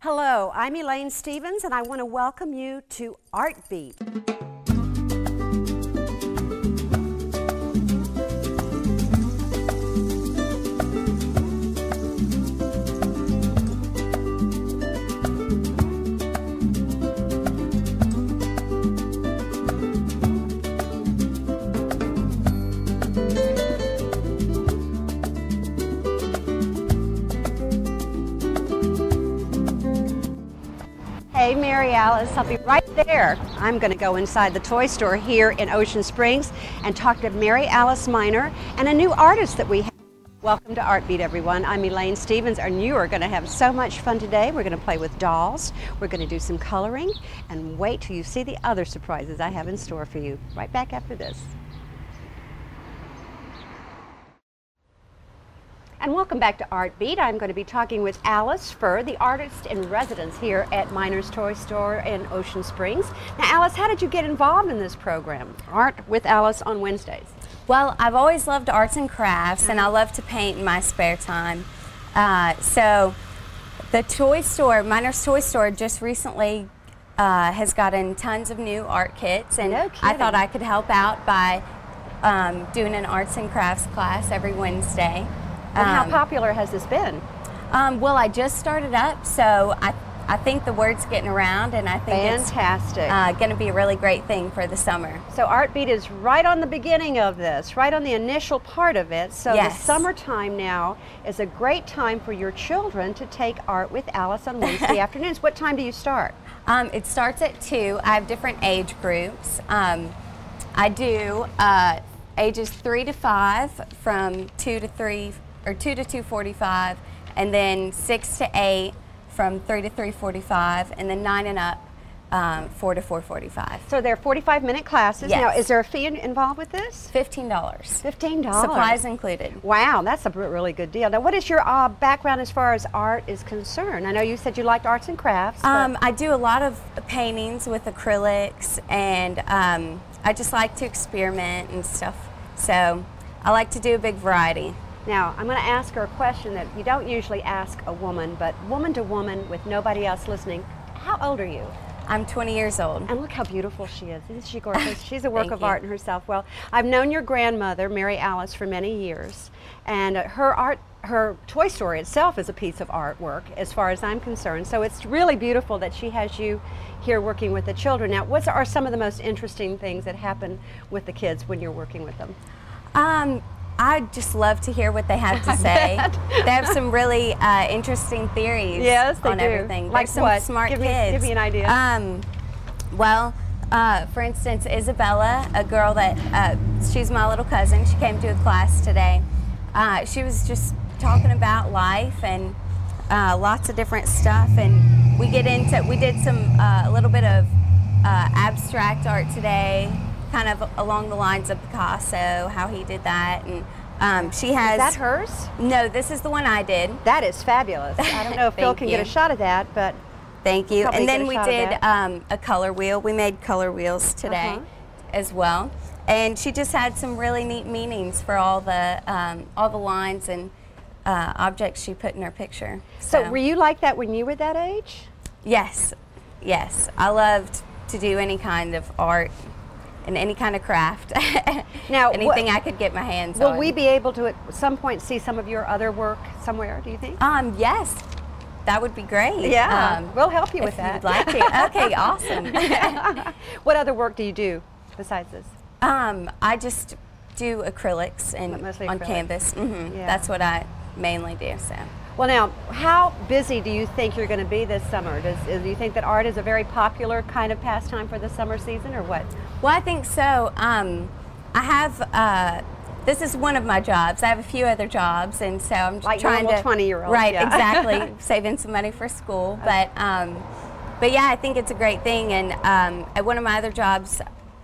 Hello, I'm Elaine Stevens, and I want to welcome you to Art Beat. Hey, Mary Alice, I'll be right there. I'm going to go inside the toy store here in Ocean Springs and talk to Mary Alice Miner and a new artist that we have. Welcome to Art Beat, everyone. I'm Elaine Stevens, and you are going to have so much fun today. We're going to play with dolls, we're going to do some coloring, and wait till you see the other surprises I have in store for you. Right back after this. And welcome back to Art Beat. I'm going to be talking with Alice Furr, the artist in residence here at Miner's Toy Store in Ocean Springs. Now, Alice, how did you get involved in this program, Art with Alice on Wednesdays? Well, I've always loved arts and crafts, and I love to paint in my spare time. So the toy store, Miner's Toy Store, just recently has gotten tons of new art kits, and No I thought I could help out by doing an arts and crafts class every Wednesday. And how popular has this been? Well, I just started up, so I think the word's getting around, and I think Fantastic. it's going to be a really great thing for the summer. So Art Beat is right on the beginning of this, right on the initial part of it. So Yes. the summertime now is a great time for your children to take Art with Alice on Wednesday afternoons. What time do you start? It starts at 2. I have different age groups. I do ages 3 to 5 from 2 to 3, or 2 to 2:45, and then 6 to 8 from 3 to 3:45, and then 9 and up 4 to 4:45. So they're 45-minute classes. Yes. Now, is there a fee involved with this? $15. $15. Supplies included. Wow, that's a really good deal. Now, what is your background as far as art is concerned? I know you said you liked arts and crafts. But I do a lot of paintings with acrylics, and I just like to experiment and stuff. So I like to do a big variety. now, I'm going to ask her a question that you don't usually ask a woman, but woman to woman with nobody else listening. How old are you? I'm 20 years old. And look how beautiful she is. Isn't she gorgeous? She's a work Thank of you. art in herself. Well, I've known your grandmother, Mary Alice, for many years, and her toy store itself is a piece of artwork as far as I'm concerned. So it's really beautiful that she has you here working with the children. Now, what are some of the most interesting things that happen with the kids when you're working with them? I just love to hear what they have to say. They have some really interesting theories Yes, they on do. everything. Like They're some what? smart Give kids. me an idea. Well, for instance, Isabella, a girl that, she's my little cousin. She came to a class today. She was just talking about life and lots of different stuff. And we did some, a little bit of abstract art today, kind of along the lines of Picasso, how he did that. And she has... Is that hers? No, this is the one I did. That is fabulous. I don't know if Phil Thank can get a you. shot of that, but... Thank you. Probably And get then a we shot of did that. a color wheel. We made color wheels today as well. And she just had some really neat meanings for all the lines and objects she put in her picture. So were you like that when you were that age? Yes, yes. I loved to do any kind of art and any kind of craft. Now, anything I could get my hands on. Will we be able to at some point see some of your other work somewhere, do you think? Yes. That would be great. Yeah, we'll help you with if that. you'd like to. Okay, awesome. What other work do you do besides this? I just do acrylics and Mostly on acrylic. canvas. Yeah. That's what I mainly do. So. Well, now, how busy do you think you're going to be this summer? Do you think that art is a very popular kind of pastime for the summer season, or what? Well, I think so. I have. This is one of my jobs. I have a few other jobs, and so I'm just Like trying normal to 20-year-olds, right, yeah. exactly, saving some money for school. But yeah, I think it's a great thing. And at one of my other jobs,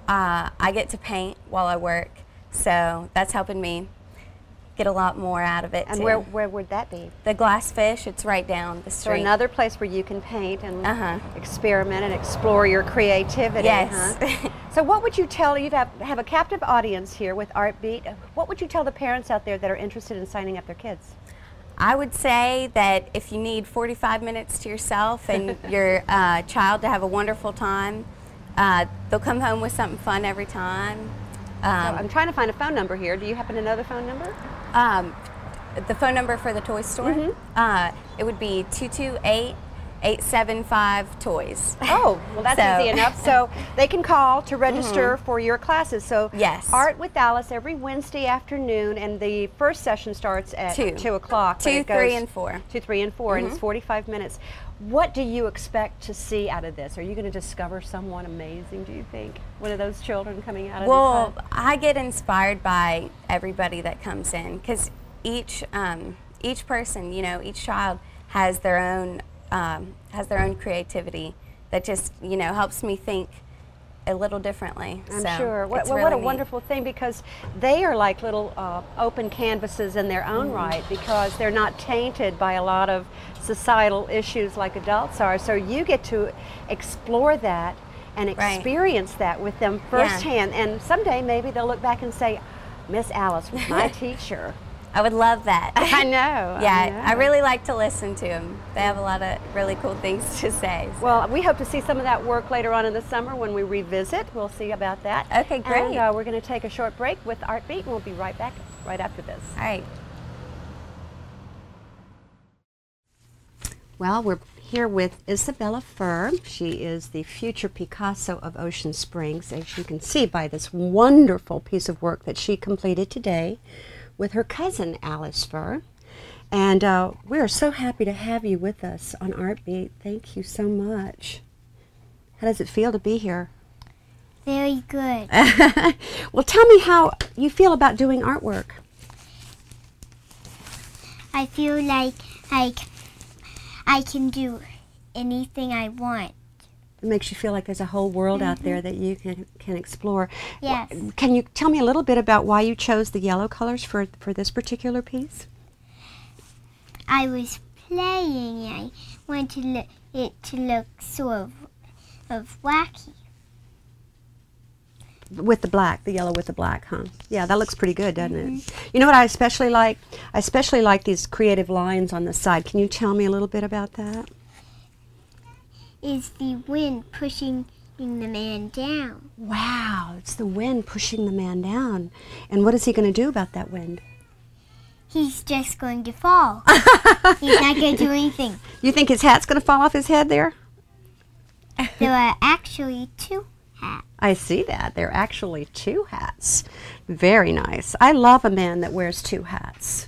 I get to paint while I work, so that's helping me get a lot more out of it. And too. where would that be? The Glass Fish, it's right down the So street. another place where you can paint and experiment and explore your creativity. Yes. Huh? So what would you tell, you have a captive audience here with Art Beat, what would you tell the parents out there that are interested in signing up their kids? I would say that if you need 45 minutes to yourself and your child to have a wonderful time, they'll come home with something fun every time. So I'm trying to find a phone number here. Do you happen to know the phone number? The phone number for the toy store, it would be 228-875-TOYS. Oh, well that's easy enough. So they can call to register for your classes. So yes. Art with Alice every Wednesday afternoon, and the first session starts at 2 o'clock. 2, 3, and 4. 2, 3, and 4, and it's 45 minutes. What do you expect to see out of this? Are you going to discover someone amazing, do you think? One of those children coming out of this? Well, I get inspired by everybody that comes in, because each person, you know, each child has their own creativity that just, you know, helps me think a little differently. I'm so sure. What really a neat. wonderful thing, because they are like little open canvases in their own right, because they're not tainted by a lot of societal issues like adults are. So you get to explore that and experience that with them firsthand. And someday maybe they'll look back and say, Miss Alice was my teacher. I would love that. I know. Yeah, I really like to listen to them. They have a lot of really cool things to say. So. Well, we hope to see some of that work later on in the summer when we revisit. We'll see about that. Okay, great. And we're going to take a short break with Artbeat, and we'll be right back right after this. All right. Well, we're here with Isabella Furr. She is the future Picasso of Ocean Springs, as you can see by this wonderful piece of work that she completed today with her cousin Alice Furr. And we are so happy to have you with us on Artbeat. Thank you so much. How does it feel to be here? Very good. Well, tell me how you feel about doing artwork. I feel like I can do anything I want. It makes you feel like there's a whole world out there that you can explore. Yes. Can you tell me a little bit about why you chose the yellow colors for this particular piece? I was playing and I wanted it to look sort of wacky. With the black, the yellow with the black, huh? Yeah, that looks pretty good, doesn't it? You know what I especially like? I especially like these creative lines on the side. Can you tell me a little bit about that? Is the wind pushing the man down. Wow, it's the wind pushing the man down. And what is he going to do about that wind? He's just going to fall. He's not going to do anything. You think his hat's going to fall off his head there? There are actually 2 hats. I see that. There are actually 2 hats. Very nice. I love a man that wears 2 hats.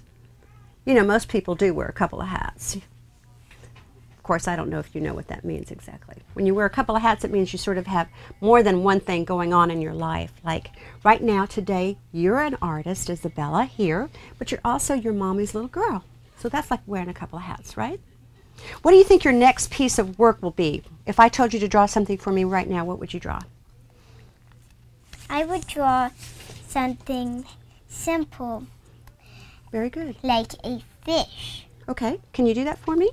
You know, most people do wear a couple of hats. Of course, I don't know if you know what that means exactly. When you wear a couple of hats, it means you sort of have more than one thing going on in your life. Like right now, today, you're an artist, Isabella, here, but you're also your mommy's little girl. So that's like wearing a couple of hats, right? What do you think your next piece of work will be? If I told you to draw something for me right now, what would you draw? I would draw something simple. Very good. Like a fish. Okay, can you do that for me?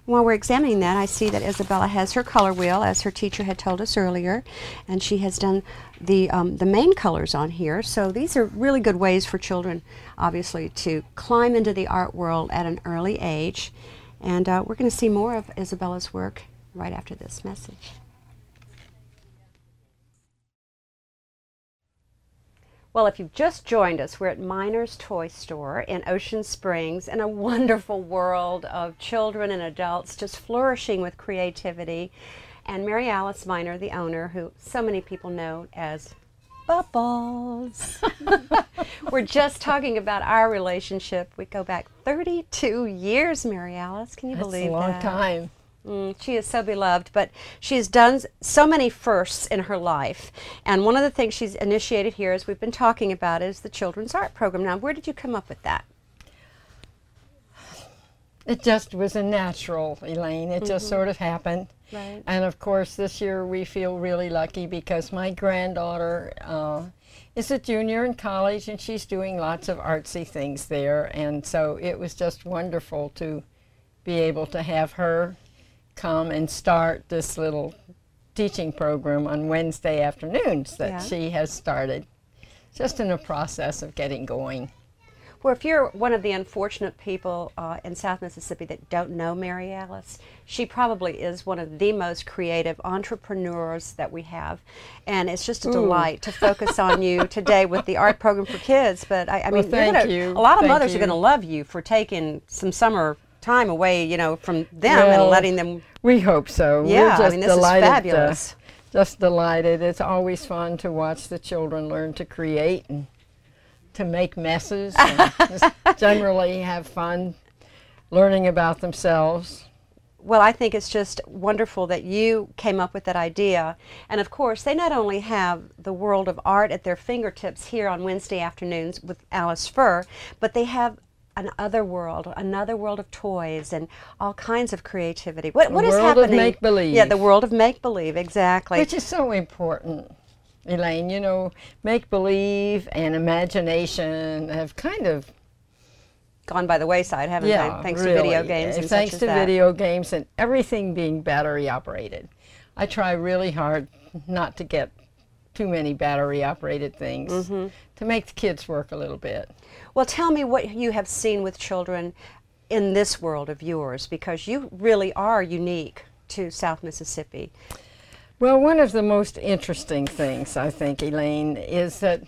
While we're examining that, I see that Isabella has her color wheel, as her teacher had told us earlier, and she has done the main colors on here. So these are really good ways for children, obviously, to climb into the art world at an early age. And we're going to see more of Isabella's work right after this message. Well, if you've just joined us, we're at Miner's Toy Store in Ocean Springs, in a wonderful world of children and adults just flourishing with creativity. And Mary Alice Miner, the owner, who so many people know as Bubbles. We're just talking about our relationship. We go back 32 years, Mary Alice. Can you believe that? That's a long time. She is so beloved, but she has done so many firsts in her life. And one of the things she's initiated here, as we've been talking about, is the Children's Art Program. Now, where did you come up with that? It just was a natural, Elaine. It just sort of happened. Right. And of course, this year we feel really lucky because my granddaughter is a junior in college and she's doing lots of artsy things there. And so it was just wonderful to be able to have her come and start this little teaching program on Wednesday afternoons that she has started, just in a process of getting going. Well, if you're one of the unfortunate people in South Mississippi that don't know Mary Alice, she probably is one of the most creative entrepreneurs that we have. And it's just a delight to focus on you today with the art program for kids. But I mean, thank you. A lot of Thank mothers you. are going to love you for taking some summer time away, you know, from them and letting them. We hope so. Yeah, We're just I mean, this delighted, is fabulous. Just delighted. It's always fun to watch the children learn to create and to make messes and just generally have fun learning about themselves. Well, I think it's just wonderful that you came up with that idea. And of course, they not only have the world of art at their fingertips here on Wednesday afternoons with Alice Fur, but they have another world of toys and all kinds of creativity. What is happening? The world of make-believe. Yeah, the world of make-believe, exactly. Which is so important, Elaine. You know, make-believe and imagination have kind of gone by the wayside, haven't they? Thanks to video games and thanks such as to that. video games and everything being battery operated. I try really hard not to get too many battery operated things to make the kids work a little bit. Well, tell me what you have seen with children in this world of yours, because you really are unique to South Mississippi. Well, one of the most interesting things, I think, Elaine, is that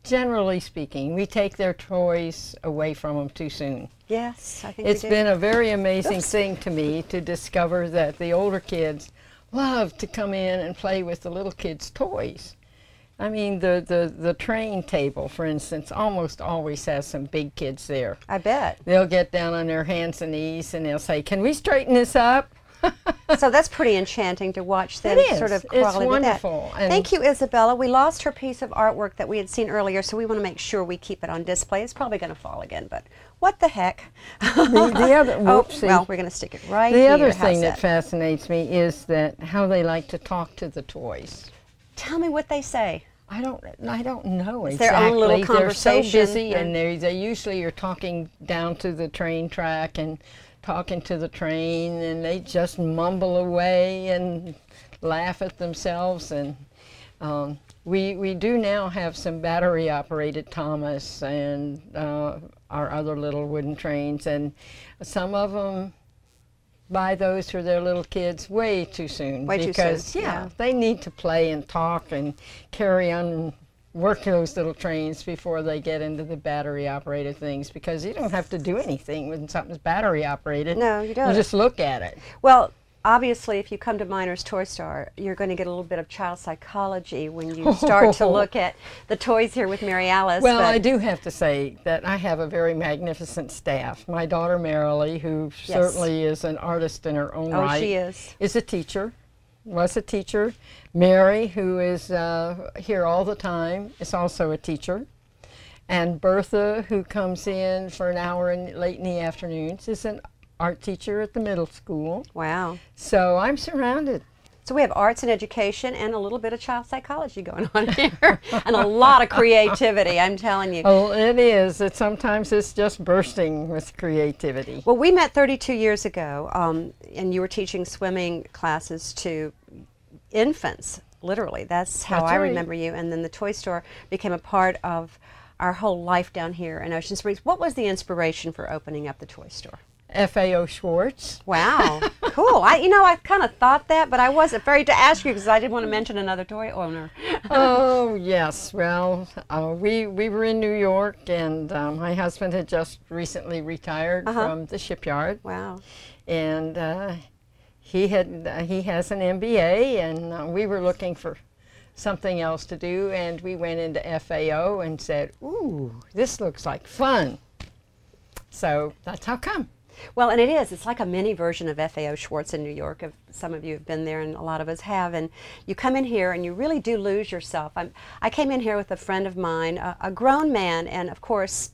generally speaking, we take their toys away from them too soon. Yes, I think It's we do. been a very amazing thing to me to discover that the older kids love to come in and play with the little kids' toys. I mean, the train table, for instance, almost always has some big kids there. I bet. They'll get down on their hands and knees and they'll say, "Can we straighten this up?" So that's pretty enchanting to watch them It is. sort of It's crawl into wonderful. that. And Thank you, Isabella. We lost her piece of artwork that we had seen earlier, so we want to make sure we keep it on display. It's probably going to fall again, but what the heck? the other, Oh, whoopsie. well, we're going to stick it right The here. other How's thing that fascinates me is that how they like to talk to the toys. Tell me what they say. I don't know It's exactly. their own little They're so conversation. busy, and they usually are talking down to the train track and talking to the train, and they just mumble away and laugh at themselves. And we do now have some battery operated Thomas and our other little wooden trains, and some of them buy those for their little kids way too soon. Way too because, soon, yeah. they need to play and talk and carry on, work those little trains before they get into the battery operated things, because you don't have to do anything when something's battery operated. No, you don't. You just look at it. Well, obviously, if you come to Miner's Toy Store, you're going to get a little bit of child psychology when you start to look at the toys here with Mary Alice. Well, but I do have to say that I have a very magnificent staff. My daughter Marilee, who certainly is an artist in her own right, she is. a teacher, was a teacher. Mary, who is here all the time, is also a teacher. And Bertha, who comes in for an hour late in the afternoons, is an art teacher at the middle school. Wow. So I'm surrounded. So we have arts and education and a little bit of child psychology going on here. And a lot of creativity, I'm telling you. Oh, it is. Sometimes it's just bursting with creativity. Well, we met 32 years ago, and you were teaching swimming classes to infants, literally. That's how I right. remember you. And then the toy store became a part of our whole life down here in Ocean Springs. What was the inspiration for opening up the toy store? FAO Schwartz. Wow, cool. I kind of thought that, but I was afraid to ask you because I didn't want to mention another toy owner. Oh, yes. Well, we were in New York, and my husband had just recently retired from the shipyard. Wow. And he has an MBA, and we were looking for something else to do, and we went into FAO and said, "Ooh, this looks like fun." So that's how come. Well, and it is. It's like a mini version of FAO Schwartz in New York. Some of you have been there, and a lot of us have. And you come in here, and you really do lose yourself. I came in here with a friend of mine, a grown man, and of course,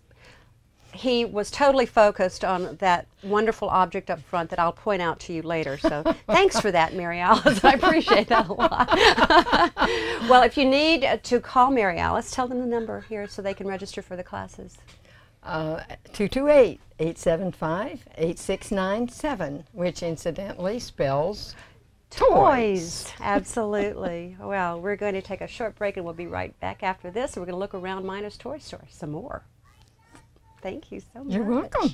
he was totally focused on that wonderful object up front that I'll point out to you later. So thanks for that, Mary Alice. I appreciate that a lot. Well, if you need to call Mary Alice, tell them the number here so they can register for the classes. 228-875-8697, which incidentally spells Toys. Absolutely. Well, we're going to take a short break, and we'll be right back after this. We're going to look around Miner's Toy Store some more. Thank you so much. You're welcome.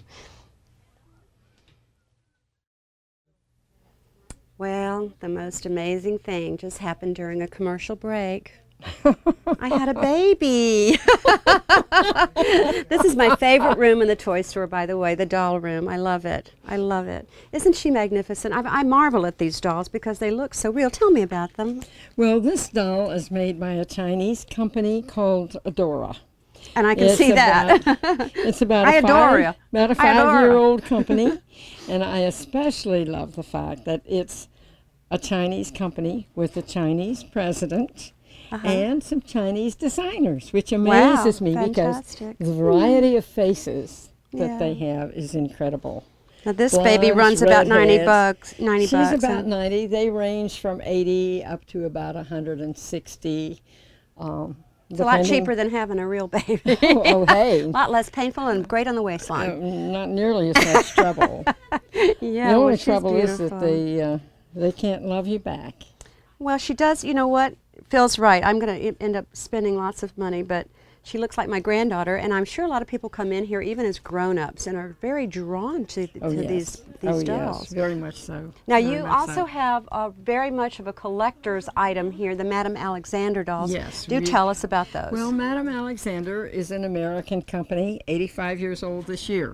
Well, the most amazing thing just happened during a commercial break. I had a baby. This is my favorite room in the toy store, by the way, the doll room. I love it. I love it. Isn't she magnificent? I marvel at these dolls because they look so real. Tell me about them. Well, this doll is made by a Chinese company called Adora. And I can see that. It's about I a adore you. about a I adore her. 5-year-old company, and I especially love the fact that it's a Chinese company with a Chinese president. And some Chinese designers, which amazes me fantastic. because the variety of faces that they have is incredible. Now this Blondes, baby runs about 90 redheads. bucks. 90 She's bucks. about 90. They range from 80 up to about 160. It's a lot cheaper than having a real baby. Oh, hey. A lot less painful and great on the waistline. Not nearly as much trouble. Yeah, The only well, she's trouble is that beautiful. they can't love you back. Well, she does. You know what? Phil's right. I'm going to end up spending lots of money, but she looks like my granddaughter, and I'm sure a lot of people come in here, even as grown-ups, and are very drawn to these dolls. Yes, very much so. Now, Very you much also so. have very much of a collector's item here, the Madame Alexander dolls. Yes, Do tell us about those. Well, Madame Alexander is an American company, 85 years old this year.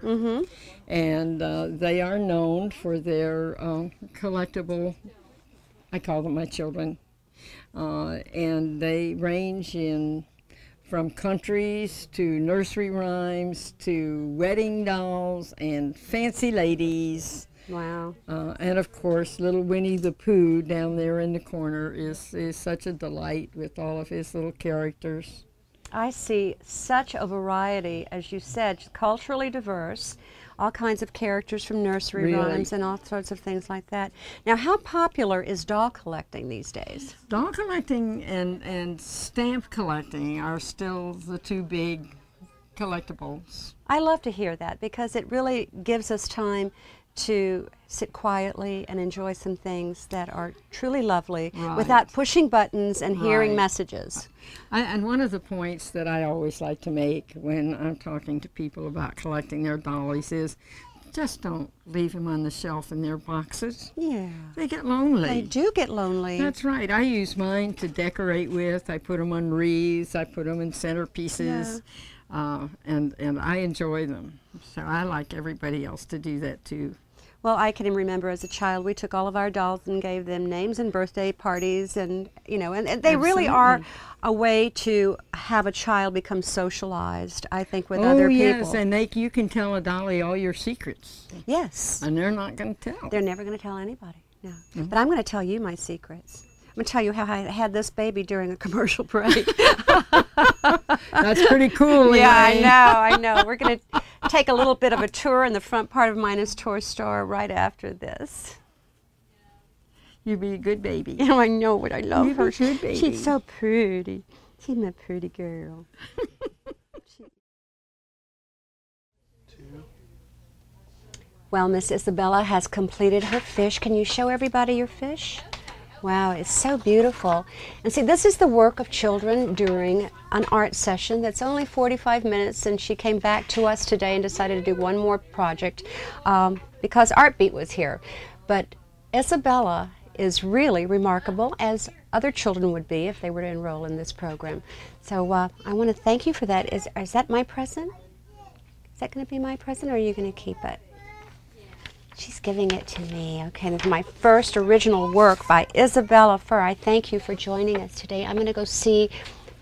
And they are known for their collectible, I call them my children, and they range from countries to nursery rhymes to wedding dolls and fancy ladies. Wow. And of course, little Winnie the Pooh down there in the corner is such a delight with all of his little characters. I see such a variety, as you said, culturally diverse, all kinds of characters from nursery Really. rhymes and all sorts of things like that. Now, how popular is doll collecting these days? Doll collecting and stamp collecting are still the two big collectibles. I love to hear that because it really gives us time to sit quietly and enjoy some things that are truly lovely Right. without pushing buttons and hearing Right. messages. And one of the points that I always like to make when I'm talking to people about collecting their dollies is just don't leave them on the shelf in their boxes. Yeah. They get lonely. They do get lonely. That's right. I use mine to decorate with. I put them on wreaths. I put them in centerpieces. And I enjoy them. So I like everybody else to do that too. Well, I can remember as a child, we took all of our dolls and gave them names and birthday parties, and and they really are a way to have a child become socialized, I think, with other people. Oh, yes, and you can tell a dolly all your secrets, Yes. and they're not going to tell. They're never going to tell anybody, no. But I'm going to tell you my secrets. I'm going to tell you how I had this baby during a commercial break. That's pretty cool, Yeah, Elaine. I know. We're going to take a little bit of a tour in the front part of Minus Toy Store right after this. You be a good baby. I know what I love You her. be a good baby. She's so pretty. She's my pretty girl. Well, Miss Isabella has completed her fish. Can you show everybody your fish? Wow, it's so beautiful. And see, this is the work of children during an art session that's only 45 minutes, and she came back to us today and decided to do one more project because Art Beat was here. But Isabella is really remarkable, as other children would be if they were to enroll in this program. So I want to thank you for that. Is that my present? Is that going to be my present, or are you going to keep it? She's giving it to me. Okay, this is my first original work by Isabella Furr. I thank you for joining us today. I'm going to go see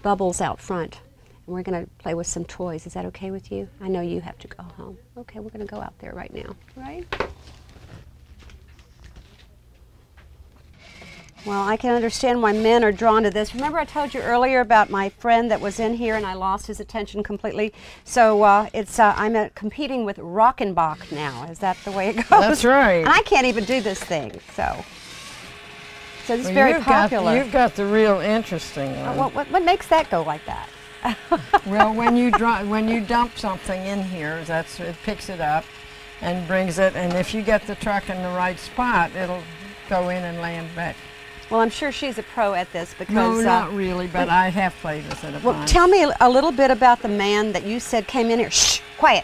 Bubbles out front, and we're going to play with some toys. Is that okay with you? I know you have to go home. Okay, we're going to go out there right now, right? Well, I can understand why men are drawn to this. Remember I told you earlier about my friend that was in here and I lost his attention completely? So I'm competing with Rockenbach now. Is that the way it goes? That's right. And I can't even do this thing, so it's Well, very popular. You've got the real interesting one. What makes that go like that? Well, when you dump something in here, it picks it up and brings it, and if you get the truck in the right spot, it'll go in and land back. Well, I'm sure she's a pro at this because... No, not really, but I have played with it a Well, bunch. tell me a little bit about the man that you said came in here. Shh, quiet.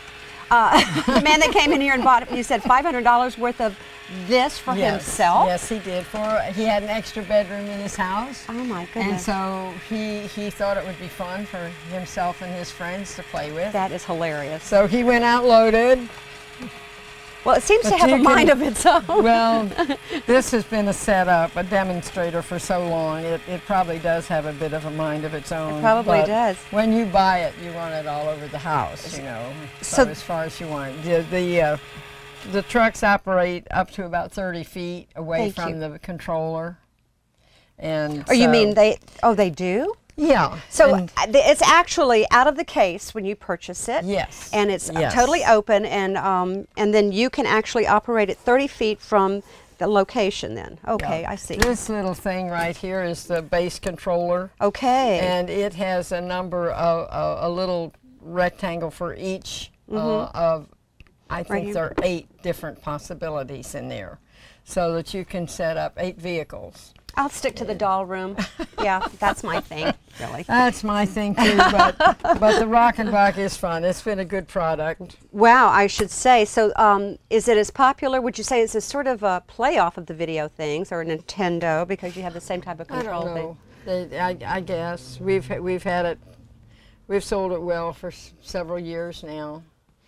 The man that came in here and bought, you said $500 worth of this for himself? Yes, he did. He had an extra bedroom in his house. Oh my And goodness. so he thought it would be fun for himself and his friends to play with. That is hilarious. So he went out loaded. Well, it seems to But have a you mind can- of its own. Well, this has been a setup, a demonstrator for so long. It probably does have a bit of a mind of its own. It probably but does. When you buy it, you run it all over the house, you know. So- So as far as you want. The trucks operate up to about 30 feet away Thank from you. the controller. And Or you so- mean they do? Yeah. So and- it's actually out of the case when you purchase it. Yes. And it's Yes. totally open, and then you can actually operate it 30 feet from the location then. Okay, Yeah. I see. This little thing right here is the base controller. Okay. And it has a number of a little rectangle for each of, I think here. there are 8 different possibilities in there, so that you can set up 8 vehicles. I'll stick to the doll room. Yeah, that's my thing, really. That's my thing too, but the Rockenbach is fun. It's been a good product. Wow, I should say. So is it as popular? Would you say it's a sort of a playoff of the video things or Nintendo because you have the same type of I control don't thing? know. I guess we've had it. We've sold it well for several years now.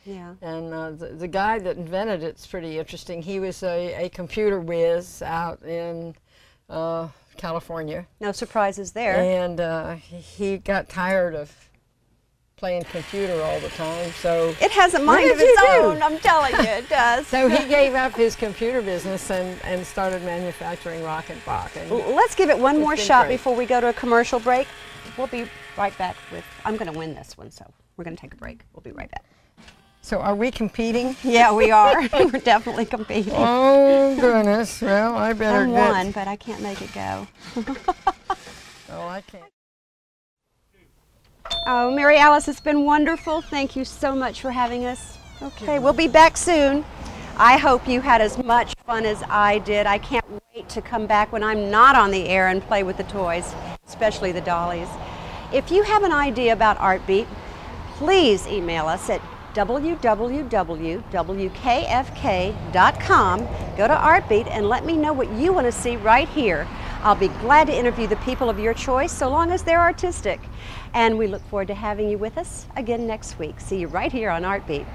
Yeah. And the guy that invented it's pretty interesting. He was a computer whiz out in California, No surprises there. and he got tired of playing computer all the time. So It has a What mind did of its you do? own, I'm telling you, it does. so he gave up his computer business and started manufacturing Rockenbach. And Let's give it one It's more been shot great. before we go to a commercial break. We'll be right back with, I'm going to win this one, so we're going to take a break. We'll be right back. so are we competing? Yeah, we are. We're definitely competing. Oh goodness! Well, I better I'm get. one, but I can't make it go. Oh, I can't. Oh, Mary Alice, it's been wonderful. Thank you so much for having us. Okay, we'll be back soon. I hope you had as much fun as I did. I can't wait to come back when I'm not on the air and play with the toys, especially the dollies. If you have an idea about Artbeat, please email us at www.wkfk.com. Go to Artbeat and let me know what you want to see right here. I'll be glad to interview the people of your choice so long as they're artistic. And we look forward to having you with us again next week. See you right here on Artbeat.